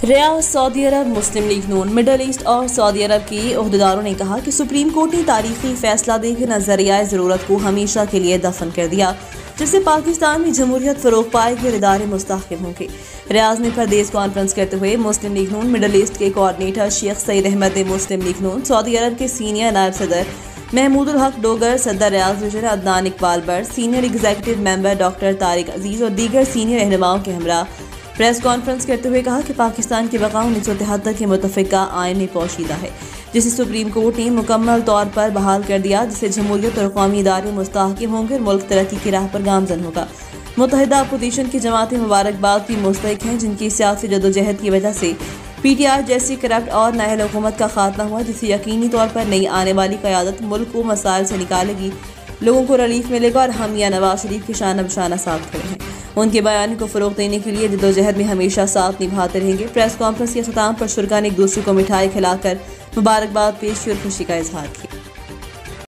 Riyadh, Saudi अरब, मुस्लिम league नून, middle east और Saudi अरब के ओहदेदारों ने कहा कि सुप्रीम कोर्ट ने तारीखी फैसला देकर नजरिया ज़रूरत को हमेशा के लिए दफन कर दिया, जिससे पाकिस्तान में जमहूरियत फरोग पाएगी और इदारे मुस्तहकम होंगे। रियाद में प्रेस कॉन्फ्रेंस करते हुए मुस्लिम लीग नून मिडल ईस्ट के कोऑर्डिनेटर शेख सईद अहमद ने मुस्लिम लीग नून सऊदी अरब के सीनियर नायब सदर महमूदुल हक डोगर, सदर Riyadh region Adnan Iqbal Butt, senior executive member doctor Tariq Aziz और दीगर सीनियर रहनुमाओं के हमरा प्रेस कॉन्फ्रेंस करते हुए कहा कि पाकिस्तान की बका 1973 के मुतफ़िका आइन में पोशीदा है, जिसे सुप्रीम कोर्ट ने मुकम्मल तौर पर बहाल कर दिया, जिससे जमहूरियत और कौमी इदारे मुस्तहकम होंगे और मुल्क तरक्की की राह पर गामजन होगा। मुत्तहिदा अपोजिशन की जमातें मुबारकबाद की मुस्तहिक हैं, जिनकी सियासी जदोजहद की वजह से PTR जैसी करप्ट और नाअहल हुकूमत का खात्मा हुआ, जिससे यकीनी तौर पर नई आने वाली क़यादत मुल्क को मसाइल से निकालेगी, लोगों को रिलीफ मिलेगा और हम या नवाज शरीफ के शाना बशाना साथ खड़े हैं। उनके बयान को फ़रोग़ देने के लिए जदोजहद में हमेशा साथ निभाते रहेंगे। प्रेस कॉन्फ्रेंस के अख्ताम पर शुरा ने एक दूसरे को मिठाई खिलाकर मुबारकबाद पेश की और खुशी का इजहार किया।